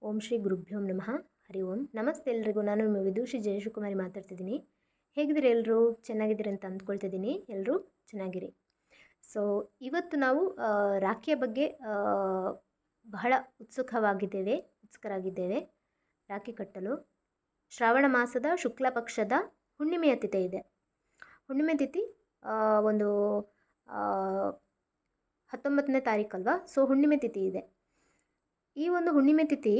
ಓಂ ಶ್ರೀ ಗುರುಭ್ಯೋಂ ನಮಃ. ಹರಿ ಓಂ. ನಮಸ್ತೆ ಎಲ್ರಿಗೂ. ನಾನು ನಿಮ್ಮ ವಿದೂಷಿ ಜಯಶುಕುಮಾರಿ ಮಾತಾಡ್ತಿದ್ದೀನಿ. ಹೇಗಿದ್ದೀರಿ ಎಲ್ಲರೂ? ಚೆನ್ನಾಗಿದ್ದೀರಿ ಅಂತ ಅಂದ್ಕೊಳ್ತಿದ್ದೀನಿ. ಎಲ್ಲರೂ ಚೆನ್ನಾಗಿರಿ. ಸೊ ಇವತ್ತು ನಾವು ರಾಖಿಯ ಬಗ್ಗೆ ಬಹಳ ಉತ್ಸುಕರಾಗಿದ್ದೇವೆ. ರಾಖಿ ಕಟ್ಟಲು ಶ್ರಾವಣ ಮಾಸದ ಶುಕ್ಲ ಪಕ್ಷದ ಹುಣ್ಣಿಮೆಯ ತಿಥಿ ಇದೆ. ಹುಣ್ಣಿಮೆ ತಿಥಿ ಒಂದು 19ನೇ ತಾರೀಕಲ್ವಾ. ಸೊ ಹುಣ್ಣಿಮೆ ತಿಥಿ ಇದೆ. ಈ ಒಂದು ಹುಣ್ಣಿಮೆ ತಿಥಿ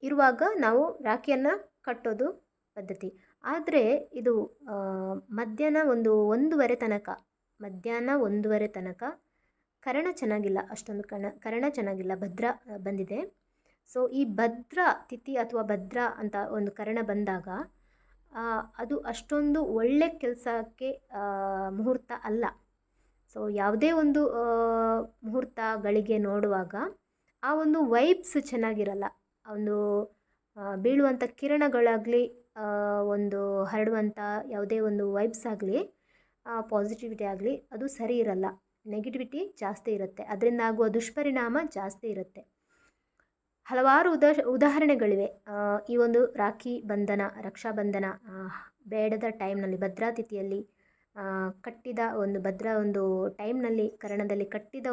ಇರುವಾಗ ನಾವು ರಾಖಿಯನ್ನು ಕಟ್ಟೋದು ಪದ್ಧತಿ. ಆದರೆ ಇದು ಮಧ್ಯಾಹ್ನ 1:30 ತನಕ ಕರ್ಣ ಚೆನ್ನಾಗಿಲ್ಲ, ಅಷ್ಟೊಂದು ಕರ್ಣ ಚೆನ್ನಾಗಿಲ್ಲ, ಭದ್ರ ಬಂದಿದೆ. ಸೊ ಈ ಭದ್ರ ತಿಥಿ ಅಥವಾ ಭದ್ರ ಅಂತ ಒಂದು ಕರ್ಣ ಬಂದಾಗ ಅದು ಅಷ್ಟೊಂದು ಒಳ್ಳೆ ಕೆಲಸಕ್ಕೆ ಮುಹೂರ್ತ ಅಲ್ಲ. ಸೊ ಯಾವುದೇ ಒಂದು ಮುಹೂರ್ತಗಳಿಗೆ ನೋಡುವಾಗ ಆ ಒಂದು ವೈಬ್ಸ್ ಚೆನ್ನಾಗಿರಲ್ಲ. ಒಂದು ಬೀಳುವಂಥ ಕಿರಣಗಳಾಗಲಿ, ಒಂದು ಹರಡುವಂಥ ಯಾವುದೇ ಒಂದು ವೈಬ್ಸ್ ಆಗಲಿ, ಪಾಸಿಟಿವಿಟಿ ಆಗಲಿ, ಅದು ಸರಿ ಇರಲ್ಲ. ನೆಗೆಟಿವಿಟಿ ಜಾಸ್ತಿ ಇರುತ್ತೆ. ಅದರಿಂದ ಆಗುವ ದುಷ್ಪರಿಣಾಮ ಜಾಸ್ತಿ ಇರುತ್ತೆ. ಹಲವಾರು ಉದಾಹರಣೆಗಳಿವೆ. ಈ ಒಂದು ರಾಖಿ ಬಂಧನ, ರಕ್ಷಾಬಂಧನ ಬೇಡದ ಟೈಮ್ನಲ್ಲಿ, ಭದ್ರಾ ತಿಥಿಯಲ್ಲಿ ಕಟ್ಟಿದ ಒಂದು ಒಂದು ಟೈಮ್ನಲ್ಲಿ ಕರ್ಣದಲ್ಲಿ ಕಟ್ಟಿದ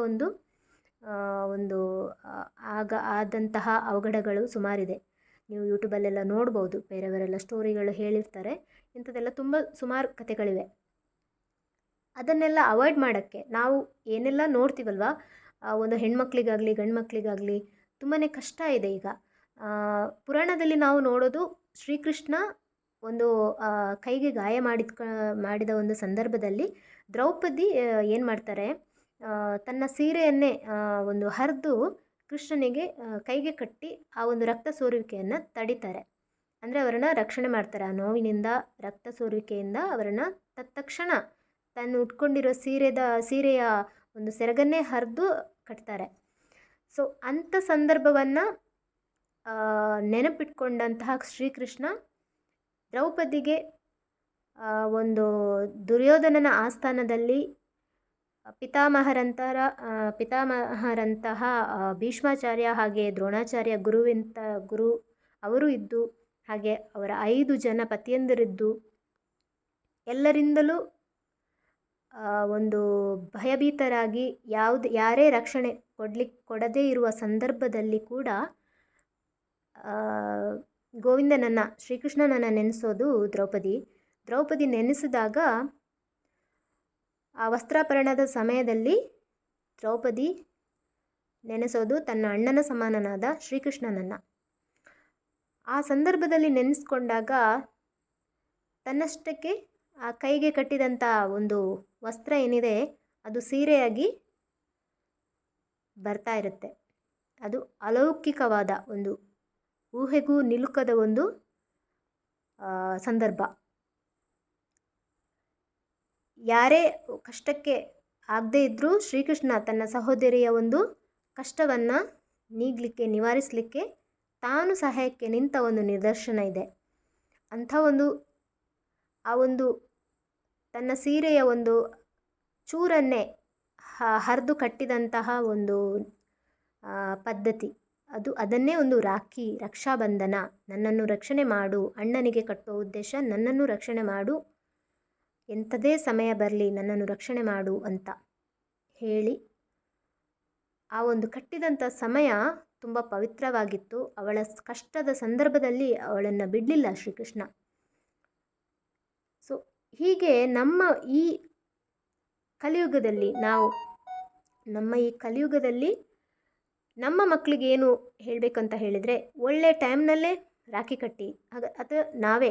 ಒಂದು ಆಗ ಆದಂತಹ ಅವಘಡಗಳು ಸುಮಾರಿದೆ. ನೀವು ಯೂಟ್ಯೂಬಲ್ಲೆಲ್ಲ ನೋಡ್ಬೋದು. ಬೇರೆಯವರೆಲ್ಲ ಸ್ಟೋರಿಗಳು ಹೇಳಿರ್ತಾರೆ. ಇಂಥದ್ದೆಲ್ಲ ಸುಮಾರು ಕಥೆಗಳಿವೆ. ಅದನ್ನೆಲ್ಲ ಅವಾಯ್ಡ್ ಮಾಡೋಕ್ಕೆ ನಾವು ಏನೆಲ್ಲ ನೋಡ್ತೀವಲ್ವ, ಒಂದು ಹೆಣ್ಮಕ್ಳಿಗಾಗಲಿ ಗಂಡು ಮಕ್ಕಳಿಗಾಗಲಿ ತುಂಬಾ ಕಷ್ಟ ಇದೆ. ಈಗ ಪುರಾಣದಲ್ಲಿ ನಾವು ನೋಡೋದು, ಶ್ರೀಕೃಷ್ಣ ಒಂದು ಕೈಗೆ ಗಾಯ ಮಾಡಿದ ಒಂದು ಸಂದರ್ಭದಲ್ಲಿ ದ್ರೌಪದಿ ಏನು ಮಾಡ್ತಾರೆ, ತನ್ನ ಸೀರೆಯನ್ನೇ ಒಂದು ಹರಿದು ಕೃಷ್ಣನಿಗೆ ಕೈಗೆ ಕಟ್ಟಿ ಆ ಒಂದು ರಕ್ತ ಸೋರುವಿಕೆಯನ್ನು ತಡಿತಾರೆ. ಅಂದರೆ ಅವರನ್ನು ರಕ್ಷಣೆ ಮಾಡ್ತಾರೆ. ಆ ನೋವಿನಿಂದ, ರಕ್ತ ಸೋರುವಿಕೆಯಿಂದ ಅವರನ್ನು ತತ್ಕ್ಷಣ ತಾನು ಉಟ್ಕೊಂಡಿರೋ ಸೀರೆಯ ಒಂದು ಸೆರಗನ್ನೇ ಹರಿದು ಕಟ್ತಾರೆ. ಸೊ ಅಂಥ ಸಂದರ್ಭವನ್ನು ನೆನಪಿಟ್ಕೊಂಡಂತಹ ಶ್ರೀಕೃಷ್ಣ ದ್ರೌಪದಿಗೆ ಒಂದು ದುರ್ಯೋಧನನ ಆಸ್ಥಾನದಲ್ಲಿ ಪಿತಾಮಹರಂತಹ ಭೀಷ್ಮಾಚಾರ್ಯ, ಹಾಗೆ ದ್ರೋಣಾಚಾರ್ಯ ಗುರು ಅವರು ಇದ್ದು, ಹಾಗೆ ಅವರ 5 ಜನ ಪತಿಯಂದಿರಿದ್ದು, ಎಲ್ಲರಿಂದಲೂ ಒಂದು ಭಯಭೀತರಾಗಿ ಯಾರೇ ರಕ್ಷಣೆ ಕೊಡದೇ ಇರುವ ಸಂದರ್ಭದಲ್ಲಿ ಕೂಡ ಶ್ರೀಕೃಷ್ಣನನ್ನು ನೆನೆಸೋದು ದ್ರೌಪದಿ ನೆನೆಸಿದಾಗ, ಆ ವಸ್ತ್ರಾಪರಣದ ಸಮಯದಲ್ಲಿ ದ್ರೌಪದಿ ನೆನೆಸೋದು ತನ್ನ ಅಣ್ಣನ ಸಮಾನನಾದ ಶ್ರೀಕೃಷ್ಣನನ್ನು. ಆ ಸಂದರ್ಭದಲ್ಲಿ ನೆನೆಸ್ಕೊಂಡಾಗ ತನ್ನಷ್ಟಕ್ಕೆ ಆ ಕೈಗೆ ಕಟ್ಟಿದಂಥ ಒಂದು ವಸ್ತ್ರ ಏನಿದೆ ಅದು ಸೀರೆಯಾಗಿ ಬರ್ತಾ ಇರುತ್ತೆ. ಅದು ಅಲೌಕಿಕವಾದ ಒಂದು ಊಹೆಗೂ ನಿಲುಕದ ಒಂದು ಸಂದರ್ಭ. ಯಾರೇ ಕಷ್ಟಕ್ಕೆ ಆಗದೇ ಇದ್ದರೂ ಶ್ರೀಕೃಷ್ಣ ತನ್ನ ಸಹೋದರಿಯ ಒಂದು ಕಷ್ಟವನ್ನು ನಿವಾರಿಸಲಿಕ್ಕೆ ತಾನು ಸಹಾಯಕ್ಕೆ ನಿಂತ ಒಂದು ನಿದರ್ಶನ ಇದೆ. ಅಂಥ ಆ ಒಂದು ತನ್ನ ಸೀರೆಯ ಒಂದು ಚೂರನ್ನೇ ಹರಿದು ಕಟ್ಟಿದಂತಹ ಒಂದು ಪದ್ಧತಿ, ಅದನ್ನೇ ಒಂದು ರಾಖಿ, ರಕ್ಷಾಬಂಧನ. ನನ್ನನ್ನು ರಕ್ಷಣೆ ಮಾಡು, ಅಣ್ಣನಿಗೆ ಕಟ್ಟುವ ಉದ್ದೇಶ ನನ್ನನ್ನು ರಕ್ಷಣೆ ಮಾಡು, ಎಂಥದೇ ಸಮಯ ಬರಲಿ ನನ್ನನ್ನು ರಕ್ಷಣೆ ಮಾಡು ಅಂತ ಹೇಳಿ ಆ ಒಂದು ಕಟ್ಟಿದಂಥ ಸಮಯ ತುಂಬ ಪವಿತ್ರವಾಗಿತ್ತು. ಅವಳ ಕಷ್ಟದ ಸಂದರ್ಭದಲ್ಲಿ ಅವಳನ್ನು ಬಿಡಲಿಲ್ಲ ಶ್ರೀಕೃಷ್ಣ. ಸೊ ಹೀಗೆ ನಮ್ಮ ಈ ಕಲಿಯುಗದಲ್ಲಿ ನಮ್ಮ ಮಕ್ಕಳಿಗೆ ಏನು ಹೇಳಬೇಕಂತ ಹೇಳಿದರೆ, ಒಳ್ಳೆ ಟೈಮ್ನಲ್ಲೇ ರಾಖಿ ಕಟ್ಟಿ, ಅಥವಾ ನಾವೇ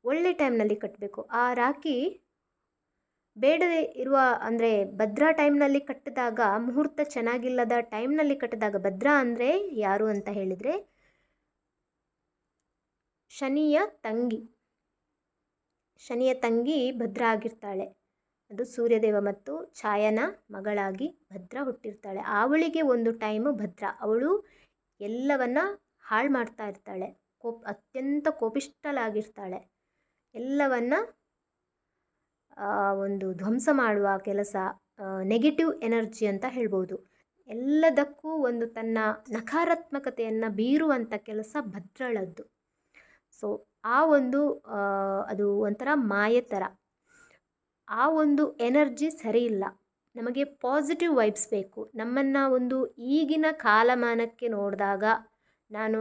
ಒಳ್ಳೆ ಟೈಮ್ನಲ್ಲಿ ಕಟ್ಟಬೇಕು. ಆ ರಾಖಿ ಬೇಡದೇ ಇರುವ, ಅಂದರೆ ಭದ್ರಾ ಟೈಮ್ನಲ್ಲಿ ಕಟ್ಟಿದಾಗ, ಮುಹೂರ್ತ ಚೆನ್ನಾಗಿಲ್ಲದ ಟೈಮ್ನಲ್ಲಿ ಕಟ್ಟಿದಾಗ, ಭದ್ರಾ ಅಂದರೆ ಯಾರು ಅಂತ ಹೇಳಿದರೆ ಶನಿಯ ತಂಗಿ ಭದ್ರಾ ಆಗಿರ್ತಾಳೆ. ಅದು ಸೂರ್ಯದೇವ ಮತ್ತು ಛಾಯನ ಮಗಳಾಗಿ ಭದ್ರಾ ಹುಟ್ಟಿರ್ತಾಳೆ. ಅವಳಿಗೆ ಒಂದು ಟೈಮು ಭದ್ರಾ, ಅವಳು ಎಲ್ಲವನ್ನ ಹಾಳು ಮಾಡ್ತಾ ಇರ್ತಾಳೆ. ಅತ್ಯಂತ ಕೋಪಿಷ್ಠಳಾಗಿರ್ತಾಳೆ. ಎಲ್ಲವನ್ನ ಒಂದು ಧ್ವಂಸ ಮಾಡುವ ಕೆಲಸ, ನೆಗೆಟಿವ್ ಎನರ್ಜಿ ಅಂತ ಹೇಳ್ಬೋದು. ಎಲ್ಲದಕ್ಕೂ ಒಂದು ತನ್ನ ನಕಾರಾತ್ಮಕತೆಯನ್ನು ಬೀರುವಂಥ ಕೆಲಸ ಭದ್ರಳದ್ದು. ಸೊ ಆ ಒಂದು ಅದು ಒಂಥರ ಮಾಯೆ ಥರ. ಆ ಒಂದು ಎನರ್ಜಿ ಸರಿ ಇಲ್ಲ. ನಮಗೆ ಪಾಸಿಟಿವ್ ವೈಬ್ಸ್ ಬೇಕು. ನಮ್ಮನ್ನು ಒಂದು ಈಗಿನ ಕಾಲಮಾನಕ್ಕೆ ನೋಡಿದಾಗ, ನಾನು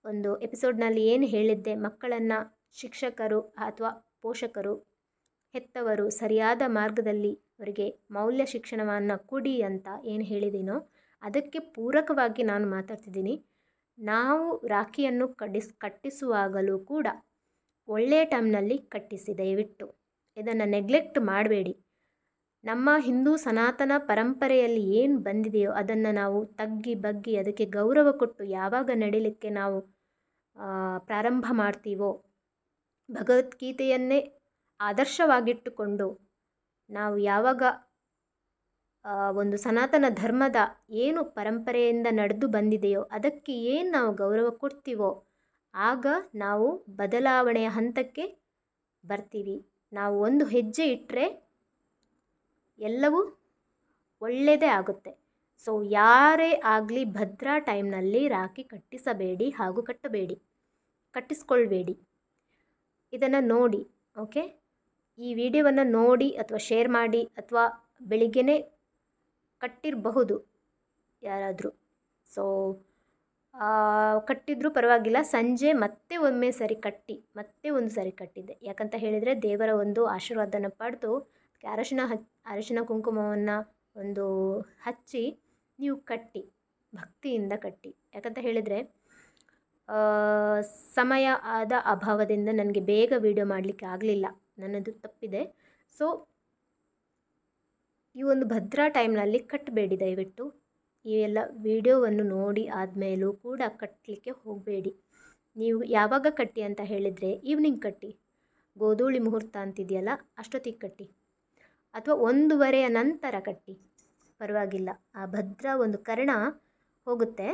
ಒಂದು ಎಪಿಸೋಡ್ನಲ್ಲಿ ಏನು ಹೇಳಿದ್ದೆ, ಮಕ್ಕಳನ್ನು ಶಿಕ್ಷಕರು ಅಥವಾ ಪೋಷಕರು, ಹೆತ್ತವರು ಸರಿಯಾದ ಮಾರ್ಗದಲ್ಲಿ ಅವರಿಗೆ ಮೌಲ್ಯ ಶಿಕ್ಷಣವನ್ನು ಕೊಡಿ ಅಂತ ಏನು ಹೇಳಿದ್ದೀನೋ ಅದಕ್ಕೆ ಪೂರಕವಾಗಿ ನಾನು ಮಾತಾಡ್ತಿದ್ದೀನಿ. ನಾವು ರಾಖಿಯನ್ನು ಕಟ್ಟಿಸುವಾಗಲೂ ಕೂಡ ಒಳ್ಳೆಯ ಟೈಮ್ನಲ್ಲಿ ಕಟ್ಟಿಸಿ. ದಯವಿಟ್ಟು ಇದನ್ನು ನೆಗ್ಲೆಕ್ಟ್ ಮಾಡಬೇಡಿ. ನಮ್ಮ ಹಿಂದೂ ಸನಾತನ ಪರಂಪರೆಯಲ್ಲಿ ಏನು ಬಂದಿದೆಯೋ ಅದನ್ನು ನಾವು ತಗ್ಗಿ ಬಗ್ಗಿ ಅದಕ್ಕೆ ಗೌರವ ಕೊಟ್ಟು ಯಾವಾಗ ನಡೀಲಿಕ್ಕೆ ನಾವು ಪ್ರಾರಂಭ ಮಾಡ್ತೀವೋ, ಭಗವದ್ಗೀತೆಯನ್ನೇ ಆದರ್ಶವಾಗಿಟ್ಟುಕೊಂಡು ನಾವು ಯಾವಾಗ ಒಂದು ಸನಾತನ ಧರ್ಮದ ಏನು ಪರಂಪರೆಯಿಂದ ನಡೆದು ಬಂದಿದೆಯೋ ಅದಕ್ಕೆ ಏನು ನಾವು ಗೌರವ ಕೊಡ್ತೀವೋ ಆಗ ನಾವು ಬದಲಾವಣೆಯ ಹಂತಕ್ಕೆ ಬರ್ತೀವಿ. ನಾವು ಒಂದು ಹೆಜ್ಜೆ ಇಟ್ಟರೆ ಎಲ್ಲವೂ ಒಳ್ಳೆಯದೇ ಆಗುತ್ತೆ. ಸೊ ಯಾರೇ ಆಗಲಿ ಭದ್ರಾ ಟೈಮ್ನಲ್ಲಿ ರಾಖಿ ಕಟ್ಟಿಸಬೇಡಿ ಹಾಗೂ ಕಟ್ಟಿಸ್ಕೊಳ್ಬೇಡಿ. ಇದನ್ನು ನೋಡಿ, ಓಕೆ? ಈ ವಿಡಿಯೋವನ್ನು ನೋಡಿ ಅಥವಾ ಶೇರ್ ಮಾಡಿ, ಅಥವಾ ಬೆಳಿಗ್ಗೆನೇ ಕಟ್ಟಿರಬಹುದು ಯಾರಾದರೂ. ಸೊ ಕಟ್ಟಿದ್ರೂ ಪರವಾಗಿಲ್ಲ, ಸಂಜೆ ಮತ್ತೆ ಒಮ್ಮೆ ಸರಿ ಕಟ್ಟಿ, ಮತ್ತೆ ಒಂದು ಸರಿ ಕಟ್ಟಿದ್ದೆ. ಯಾಕಂತ ಹೇಳಿದರೆ ದೇವರ ಒಂದು ಆಶೀರ್ವಾದನ ಪಡೆದು ಅರಿಶಿನ ಕುಂಕುಮವನ್ನು ಒಂದು ಹಚ್ಚಿ ನೀವು ಕಟ್ಟಿ, ಭಕ್ತಿಯಿಂದ ಕಟ್ಟಿ. ಯಾಕಂತ ಹೇಳಿದರೆ ಸಮಯ ಆದ ಅಭಾವದಿಂದ ನನಗೆ ಬೇಗ ವಿಡಿಯೋ ಮಾಡಲಿಕ್ಕೆ ಆಗಲಿಲ್ಲ, ನನ್ನದು ತಪ್ಪಿದೆ. ಸೊ ಈ ಒಂದು ಭದ್ರಾ ಟೈಮ್ನಲ್ಲಿ ಕಟ್ಟಬೇಡಿ ದಯವಿಟ್ಟು. ಈ ಎಲ್ಲ ವಿಡಿಯೋವನ್ನು ನೋಡಿ ಆದಮೇಲೂ ಕೂಡ ಕಟ್ಟಲಿಕ್ಕೆ ಹೋಗಬೇಡಿ. ನೀವು ಯಾವಾಗ ಕಟ್ಟಿ ಅಂತ ಹೇಳಿದರೆ ಈವ್ನಿಂಗ್ ಕಟ್ಟಿ, ಗೋಧೂಳಿ ಮುಹೂರ್ತ ಅಂತಿದೆಯಲ್ಲ ಅಷ್ಟೊತ್ತಿಗೆ ಕಟ್ಟಿ, ಅಥವಾ 1:30 ನಂತರ ಕಟ್ಟಿ, ಪರವಾಗಿಲ್ಲ. ಆ ಭದ್ರಾ ಒಂದು ಕರ್ಣ ಹೋಗುತ್ತೆ,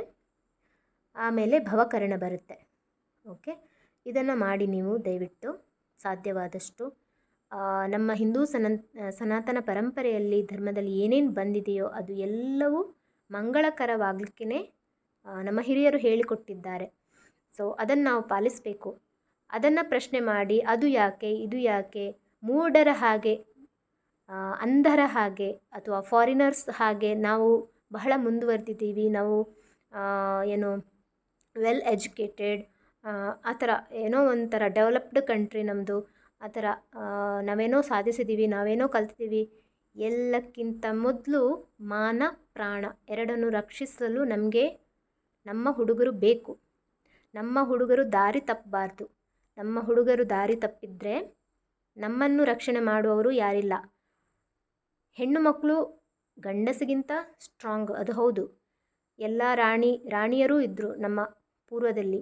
ಆಮೇಲೆ ಭವಕರ್ಣ ಬರುತ್ತೆ. ಓಕೆ, ಇದನ್ನು ಮಾಡಿ ನೀವು ದಯವಿಟ್ಟು ಸಾಧ್ಯವಾದಷ್ಟು. ನಮ್ಮ ಹಿಂದೂ ಸನಾತನ ಪರಂಪರೆಯಲ್ಲಿ ಧರ್ಮದಲ್ಲಿ ಏನೇನು ಬಂದಿದೆಯೋ ಅದು ಎಲ್ಲವೂ ಮಂಗಳಕರವಾಗಲಿಕ್ಕೇ ನಮ್ಮ ಹಿರಿಯರು ಹೇಳಿಕೊಟ್ಟಿದ್ದಾರೆ. ಸೊ ಅದನ್ನು ನಾವು ಪಾಲಿಸಬೇಕು. ಅದನ್ನು ಪ್ರಶ್ನೆ ಮಾಡಿ ಅದು ಯಾಕೆ ಇದು ಯಾಕೆ, ಮೂಢರ ಹಾಗೆ, ಅಂಧರ ಹಾಗೆ ಅಥವಾ ಫಾರಿನರ್ಸ್ ಹಾಗೆ ನಾವು ಬಹಳ ಮುಂದುವರೆದಿದ್ದೀವಿ, ನಾವು ಏನು ವೆಲ್ ಎಜುಕೇಟೆಡ್, ಆ ಥರ ಏನೋ ಒಂಥರ ಡೆವಲಪ್ಡ್ ಕಂಟ್ರಿ ನಮ್ಮದು, ಆ ಥರ ನಾವೇನೋ ಸಾಧಿಸಿದ್ದೀವಿ, ನಾವೇನೋ ಕಲ್ತಿದ್ದೀವಿ. ಎಲ್ಲಕ್ಕಿಂತ ಮೊದಲು ಮಾನ ಪ್ರಾಣ ಎರಡನ್ನು ರಕ್ಷಿಸಲು ನಮಗೆ ನಮ್ಮ ಹುಡುಗರು ಬೇಕು. ನಮ್ಮ ಹುಡುಗರು ದಾರಿ ತಪ್ಪಬಾರ್ದು. ನಮ್ಮ ಹುಡುಗರು ದಾರಿ ತಪ್ಪಿದರೆ ನಮ್ಮನ್ನು ರಕ್ಷಣೆ ಮಾಡುವವರು ಯಾರಿಲ್ಲ. ಹೆಣ್ಣು ಮಕ್ಕಳು ಗಂಡಸಿಗಿಂತ ಸ್ಟ್ರಾಂಗ್, ಅದು ಹೌದು. ಎಲ್ಲ ರಾಣಿಯರೂ ಇದ್ದರು ನಮ್ಮ ಪೂರ್ವದಲ್ಲಿ,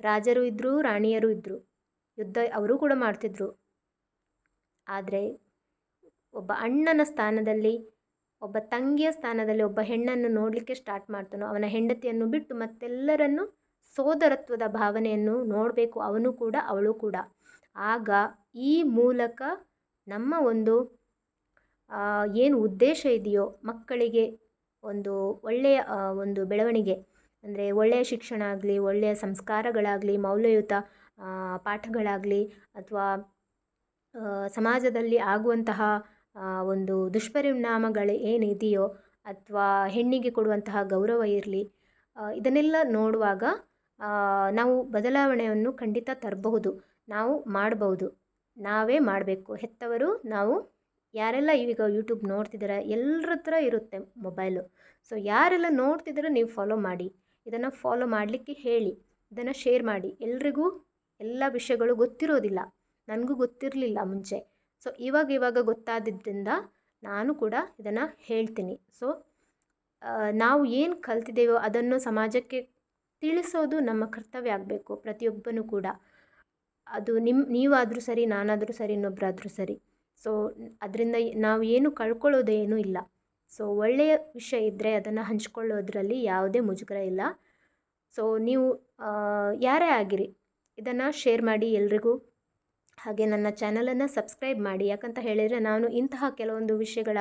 ರಾಜರು ಇದ್ದರು, ರಾಣಿಯರು ಇದ್ದರು, ಯುದ್ಧ ಅವರು ಕೂಡ ಮಾಡ್ತಿದ್ರು. ಆದರೆ ಒಬ್ಬ ಅಣ್ಣನ ಸ್ಥಾನದಲ್ಲಿ, ಒಬ್ಬ ತಂಗಿಯ ಸ್ಥಾನದಲ್ಲಿ ಒಬ್ಬ ಹೆಣ್ಣನ್ನು ನೋಡಲಿಕ್ಕೆ ಸ್ಟಾರ್ಟ್ ಮಾಡ್ತಾನೋ, ಅವನ ಹೆಂಡತಿಯನ್ನು ಬಿಟ್ಟು ಮತ್ತೆಲ್ಲರನ್ನು ಸೋದರತ್ವದ ಭಾವನೆಯನ್ನು ನೋಡಬೇಕು, ಅವನು ಕೂಡ ಅವಳು ಕೂಡ. ಆಗ ಈ ಮೂಲಕ ನಮ್ಮ ಒಂದು ಏನು ಉದ್ದೇಶ ಇದೆಯೋ, ಮಕ್ಕಳಿಗೆ ಒಂದು ಒಳ್ಳೆಯ ಒಂದು ಬೆಳವಣಿಗೆ, ಅಂದರೆ ಒಳ್ಳೆಯ ಶಿಕ್ಷಣ ಆಗಲಿ, ಒಳ್ಳೆಯ ಸಂಸ್ಕಾರಗಳಾಗಲಿ, ಮೌಲ್ಯಯುತ ಪಾಠಗಳಾಗಲಿ, ಅಥವಾ ಸಮಾಜದಲ್ಲಿ ಆಗುವಂತಹ ಒಂದು ದುಷ್ಪರಿಣಾಮಗಳು ಏನಿದೆಯೋ, ಅಥವಾ ಹೆಣ್ಣಿಗೆ ಕೊಡುವಂತಹ ಗೌರವ ಇರಲಿ, ಇದನ್ನೆಲ್ಲ ನೋಡುವಾಗ ನಾವು ಬದಲಾವಣೆಯನ್ನು ಖಂಡಿತ ತರಬಹುದು, ನಾವು ಮಾಡಬಹುದು. ನಾವೇ ಮಾಡಬೇಕು. ಹೆತ್ತವರು ನಾವು, ಯಾರೆಲ್ಲ ಈಗ ಯೂಟ್ಯೂಬ್ ನೋಡ್ತಿದ್ದಾರೆ ಎಲ್ಲರ ಹತ್ರ ಇರುತ್ತೆ ಮೊಬೈಲು. ಸೊ ಯಾರೆಲ್ಲ ನೋಡ್ತಿದ್ದೀರೋ ನೀವು ಫಾಲೋ ಮಾಡಿ, ಇದನ್ನು ಫಾಲೋ ಮಾಡಲಿಕ್ಕೆ ಹೇಳಿ, ಇದನ್ನು ಶೇರ್ ಮಾಡಿ. ಎಲ್ರಿಗೂ ಎಲ್ಲ ವಿಷಯಗಳು ಗೊತ್ತಿರೋದಿಲ್ಲ, ನನಗೂ ಗೊತ್ತಿರಲಿಲ್ಲ ಮುಂಚೆ. ಸೊ ಇವಾಗ ಗೊತ್ತಾದಿದ್ದರಿಂದ ನಾನು ಕೂಡ ಇದನ್ನು ಹೇಳ್ತೀನಿ. ಸೊ ನಾವು ಏನು ಕಲ್ತಿದ್ದೇವೋ ಅದನ್ನು ಸಮಾಜಕ್ಕೆ ತಿಳಿಸೋದು ನಮ್ಮ ಕರ್ತವ್ಯ ಆಗಬೇಕು, ಪ್ರತಿಯೊಬ್ಬನೂ ಕೂಡ. ಅದು ನೀವಾದರೂ ಸರಿ, ನಾನಾದರೂ ಸರಿ, ಇನ್ನೊಬ್ಬರಾದರೂ ಸರಿ. ಸೊ ಅದರಿಂದ ನಾವು ಏನು ಕಳ್ಕೊಳ್ಳೋದೇನೂ ಇಲ್ಲ. ಸೊ ಒಳ್ಳೆಯ ವಿಷಯ ಇದ್ದರೆ ಅದನ್ನು ಹಂಚ್ಕೊಳ್ಳೋದ್ರಲ್ಲಿ ಯಾವುದೇ ಮುಜುಗರ ಇಲ್ಲ. ಸೊ ನೀವು ಯಾರೇ ಆಗಿರಿ ಇದನ್ನು ಶೇರ್ ಮಾಡಿ, ಎಲ್ರಿಗೂ ಹಾಗೆ ನನ್ನ ಚಾನಲನ್ನು ಸಬ್ಸ್ಕ್ರೈಬ್ ಮಾಡಿ. ಯಾಕಂತ ಹೇಳಿದರೆ ನಾನು ಇಂತಹ ಕೆಲವೊಂದು ವಿಷಯಗಳ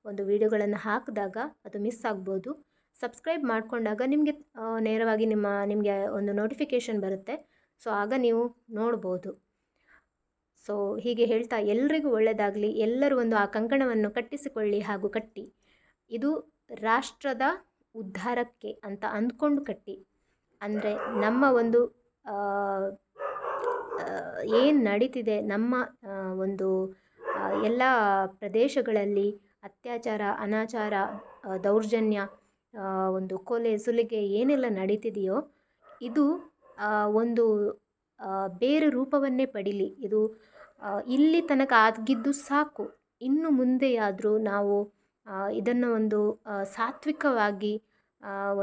ಒಂದು ವಿಡಿಯೋಗಳನ್ನು ಹಾಕಿದಾಗ ಅದು ಮಿಸ್ ಆಗ್ಬೋದು. ಸಬ್ಸ್ಕ್ರೈಬ್ ಮಾಡಿಕೊಂಡಾಗ ನಿಮಗೆ ನೇರವಾಗಿ ನಿಮಗೆ ಒಂದು ನೋಟಿಫಿಕೇಷನ್ ಬರುತ್ತೆ. ಸೊ ಆಗ ನೀವು ನೋಡ್ಬೋದು. ಸೊ ಹೀಗೆ ಹೇಳ್ತಾ ಎಲ್ರಿಗೂ ಒಳ್ಳೆಯದಾಗಲಿ. ಎಲ್ಲರೂ ಒಂದು ಆ ಕಂಕಣವನ್ನು ಕಟ್ಟಿಸಿಕೊಳ್ಳಿ ಹಾಗೂ ಕಟ್ಟಿ. ಇದು ರಾಷ್ಟ್ರದ ಉದ್ಧಾರಕ್ಕೆ ಅಂತ ಅಂದ್ಕೊಂಡು ಕಟ್ಟಿ. ಅಂದರೆ ನಮ್ಮ ಒಂದು ಏನು ನಡೀತಿದೆ ನಮ್ಮ ಒಂದು ಎಲ್ಲ ಪ್ರದೇಶಗಳಲ್ಲಿ ಅತ್ಯಾಚಾರ, ಅನಾಚಾರ, ದೌರ್ಜನ್ಯ, ಒಂದು ಕೊಲೆ ಸುಲಿಗೆ ಏನೆಲ್ಲ ನಡೀತಿದೆಯೋ ಇದು ಒಂದು ಬೇರೆ ರೂಪವನ್ನೇ ಪಡೀಲಿ. ಇದು ಇಲ್ಲಿ ತನಕ ಆಗಿದ್ದು ಸಾಕು. ಇನ್ನು ಮುಂದೆಯಾದರೂ ನಾವು ಇದನ್ನು ಒಂದು ಸಾತ್ವಿಕವಾಗಿ,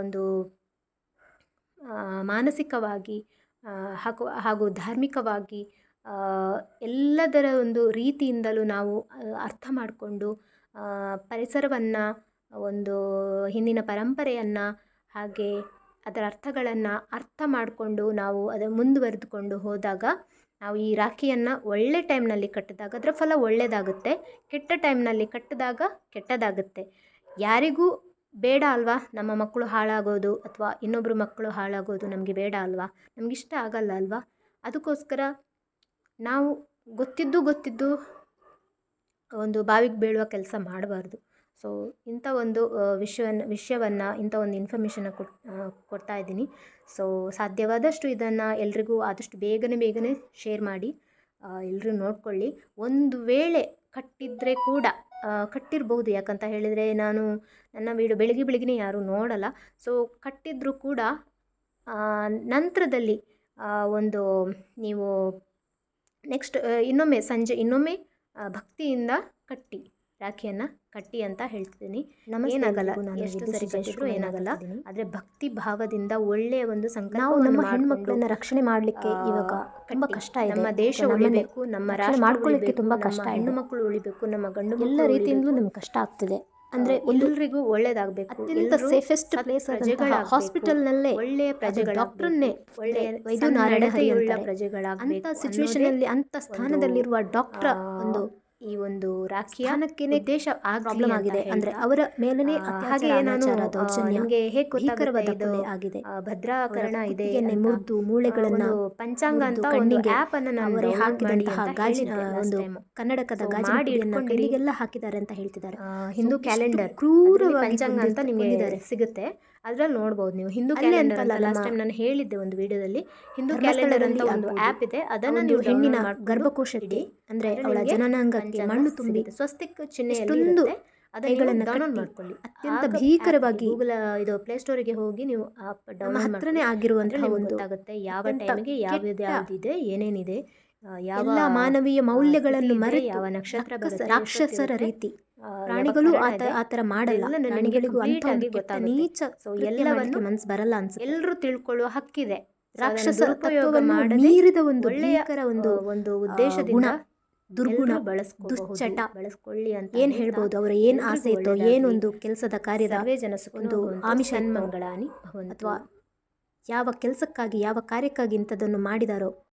ಒಂದು ಮಾನಸಿಕವಾಗಿ ಹಾಗೂ ಧಾರ್ಮಿಕವಾಗಿ ಎಲ್ಲದರ ಒಂದು ರೀತಿಯಿಂದಲೂ ನಾವು ಅರ್ಥ ಮಾಡಿಕೊಂಡು ಪರಿಸರವನ್ನು, ಒಂದು ಹಿಂದಿನ ಪರಂಪರೆಯನ್ನು, ಹಾಗೆ ಅದರ ಅರ್ಥಗಳನ್ನು ಅರ್ಥ ಮಾಡಿಕೊಂಡು ನಾವು ಅದನ್ನು ಮುಂದುವರೆದುಕೊಂಡು ಹೋದಾಗ ನಾವು ಈ ರಾಖಿಯನ್ನು ಒಳ್ಳೆ ಟೈಮ್ನಲ್ಲಿ ಕಟ್ಟಿದಾಗ ಅದರ ಫಲ ಒಳ್ಳೆಯದಾಗುತ್ತೆ. ಕೆಟ್ಟ ಟೈಮ್ನಲ್ಲಿ ಕಟ್ಟಿದಾಗ ಕೆಟ್ಟದಾಗುತ್ತೆ. ಯಾರಿಗೂ ಬೇಡ ಅಲ್ವಾ ನಮ್ಮ ಮಕ್ಕಳು ಹಾಳಾಗೋದು ಅಥವಾ ಇನ್ನೊಬ್ಬರು ಮಕ್ಕಳು ಹಾಳಾಗೋದು ನಮಗೆ ಬೇಡ ಅಲ್ವಾ, ನಮಗಿಷ್ಟ ಆಗಲ್ಲ ಅಲ್ವಾ. ಅದಕ್ಕೋಸ್ಕರ ನಾವು ಗೊತ್ತಿದ್ದು ಒಂದು ಬಾವಿಗೆ ಬೀಳುವ ಕೆಲಸ ಮಾಡಬಾರ್ದು. ಸೊ ಇಂಥ ಒಂದು ವಿಷಯವನ್ನು ಇಂಥ ಒಂದು ಇನ್ಫಾರ್ಮೇಷನ್ನ ಕೊಡ್ತಾ ಇದ್ದೀನಿ. ಸೊ ಸಾಧ್ಯವಾದಷ್ಟು ಇದನ್ನು ಎಲ್ರಿಗೂ ಆದಷ್ಟು ಬೇಗನೆ ಶೇರ್ ಮಾಡಿ. ಎಲ್ಲರೂ ನೋಡ್ಕೊಳ್ಳಿ. ಒಂದು ವೇಳೆ ಕಟ್ಟಿದರೆ ಕೂಡ ಕಟ್ಟಿರ್ಬೋದು. ಯಾಕಂತ ಹೇಳಿದರೆ ನಾನು ನನ್ನ ವೀಡಿಯೋ ಬೆಳಗ್ಗೆ ಯಾರೂ ನೋಡಲ್ಲ. ಸೊ ಕಟ್ಟಿದ್ರೂ ಕೂಡ ನಂತರದಲ್ಲಿ ಒಂದು ನೀವು ನೆಕ್ಸ್ಟ್ ಇನ್ನೊಮ್ಮೆ ಸಂಜೆ ಭಕ್ತಿಯಿಂದ ಕಟ್ಟಿ, ರಾಖಿಯನ್ನು ಕಟ್ಟಿ ಅಂತ ಹೇಳ್ತೀನಿ. ಏನಾಗಲ್ಲ, ಎಷ್ಟು ಸರಿ ಕಟ್ಟಿದ್ರು ಏನಾಗಲ್ಲ. ಆದರೆ ಭಕ್ತಿ ಭಾವದಿಂದ ಒಳ್ಳೆಯ ಒಂದು ಸಂಕಲ್ಪ ನಮ್ಮ ಹೆಣ್ಮಕ್ಳನ್ನ ರಕ್ಷಣೆ ಮಾಡಲಿಕ್ಕೆ ಇವಾಗ ತುಂಬ ಕಷ್ಟ ಇದೆ. ನಮ್ಮ ದೇಶ ಉಳಿಬೇಕು, ನಮ್ಮ ರಾಷ್ಟ್ರ ಮಾಡ್ಕೊಳ್ಳಿಕ್ಕೆ ತುಂಬ ಕಷ್ಟ. ಹೆಣ್ಣು ಮಕ್ಕಳು ಉಳಿಬೇಕು, ನಮ್ಮ ಗಂಡು ಎಲ್ಲ ರೀತಿಯಿಂದಲೂ ನಮ್ಗೆ ಕಷ್ಟ ಆಗ್ತಿದೆ. ಅಂದರೆ ಎಲ್ಲರಿಗೂ ಒಳ್ಳೆಯದಾಗಬೇಕು. ಅತ್ಯಂತ ಸೇಫೆಸ್ಟ್ ಪ್ಲೇಸ್ ಹಾಸ್ಪಿಟಲ್ನಲ್ಲೇ ಒಳ್ಳೆಯ ಪ್ರಜೆಗಳ ಡಾಕ್ಟ್ರನ್ನೇ ಒಳ್ಳೆಯ ವೈದ್ಯನಾರಾಯಣ ಪ್ರಜೆಗಳಾಗಬೇಕು. ಅಂಥ ಸಿಚುವೇಶನಲ್ಲಿ ಅಂಥ ಸ್ಥಾನದಲ್ಲಿರುವ ಡಾಕ್ಟ್ರ ಈ ಒಂದು ರಾಖಿಯಾನಕ್ಕೆ ದೇಶ ಪ್ರಾಬ್ಲಮ್ ಆಗಿದೆ. ಅಂದರೆ ಅವರ ಮೇಲೇ ಹಾಗೆ ನಿಮಗೆ ಹೇಗೆ ಗೊತ್ತಾಗುತ್ತೆ ಆಗಿದೆ. ಭದ್ರಾಕರಣ ಇದೆ, ಮುರಿದು ಮೂಳೆಗಳನ್ನು ಪಂಚಾಂಗ ಅಂತ ಒಂದು ಆ್ಯಪ್ ಅನ್ನು ನಾವು ಹಾಕಿದಂತಹ ಒಂದು ಕನ್ನಡಕದ ಗಾಜಿನ ಕಣ್ಣಿಗೆಲ್ಲ ಹಾಕಿದ್ದಾರೆ ಅಂತ ಹೇಳ್ತಿದ್ದಾರೆ. ಹಿಂದೂ ಕ್ಯಾಲೆಂಡರ್ ಕ್ರೂರವಾಗಿ ಪಂಚಾಂಗ ಅಂತ ನಿಮಗೆ ಸಿಗುತ್ತೆ, ಅದ್ರಲ್ಲಿ ನೋಡ್ಬೋದು ನೀವು. ಹಿಂದೂ ಕ್ಯಾಲೆಂಡರ್ ಅಂತ ಲಾಸ್ಟ್ ಟೈಮ್ ನಾನು ಹೇಳಿದ್ದೆ ಒಂದು ವಿಡಿಯೋದಲ್ಲಿ. ಹಿಂದೂ ಕ್ಯಾಲೆಂಡರ್ ಅಂತ ಒಂದು ಆ್ಯಪ್ ಇದೆ, ಅದನ್ನು ನೀವು ಹೆಣ್ಣಿನ ಗರ್ಭಕೋಶಕ್ಕೆ ಅಂದರೆ ಅವಳ ಜನನಾಂಗಕ್ಕೆ ಮಣ್ಣು ತುಂಬಿ ಸ್ವಸ್ತಿಕ್ ಚಿಹ್ನೆಯನ್ನು ಅದನ್ನು ಡೌನ್ಲೋಡ್ ಮಾಡ್ಕೊಳ್ಳಿ. ಅತ್ಯಂತ ಭೀಕರವಾಗಿ ಗೂಗಲ್ ಇದು ಪ್ಲೇಸ್ಟೋರಿಗೆ ಹೋಗಿ ನೀವು ಡೌನ್ಲೋಡ್ ಹತ್ರನೇ ಆಗಿರುವಂತಹ ಒಂದು ಗೊತ್ತಾಗುತ್ತೆ ಯಾವ ಟೈಮಿಗೆ ಯಾವ್ದಿದೆ, ಏನೇನಿದೆ, ಯಾವ ಮಾನವೀಯ ಮೌಲ್ಯಗಳನ್ನು ಮರೆತು ಯಾವ ನಕ್ಷತ್ರ ರಾಕ್ಷಸರ ರೀತಿ ಪ್ರಾಣಿಗಳು ಆ ಥರ ಮಾಡಲ್ಲ. ಪ್ರಾಣಿಗಳಿಗೂ ಅಂತ ನೀಚ ಎಲ್ಲವನ್ನು ಮನಸ್ಸು ಬರಲ್ಲ ಅನ್ಸುತ್ತೆ. ಎಲ್ಲರೂ ತಿಳ್ಕೊಳ್ಳುವ ಹಕ್ಕಿದೆ. ರಾಕ್ಷಸರ ಉಪಯೋಗ ಮೀರಿದ ಒಂದು ಭೀಕರ ಒಂದು ಉದ್ದೇಶದಿಂದ ದುರ್ಗುಣ ದುಶ್ಚಟ ಬಳಸ್ಕೊಳ್ಳಿ ಅಂತ ಏನು ಹೇಳ್ಬೋದು. ಅವರ ಏನು ಆಸೆ ಇತ್ತೋ, ಏನೊಂದು ಕೆಲಸದ ಕಾರ್ಯದ ಒಂದು ಆಮಿಷ ಮಂಗಳಾನಿ ಅಥವಾ ಯಾವ ಕೆಲಸಕ್ಕಾಗಿ ಯಾವ ಕಾರ್ಯಕ್ಕಾಗಿ ಇಂಥದ್ದನ್ನು ಮಾಡಿದಾರೋ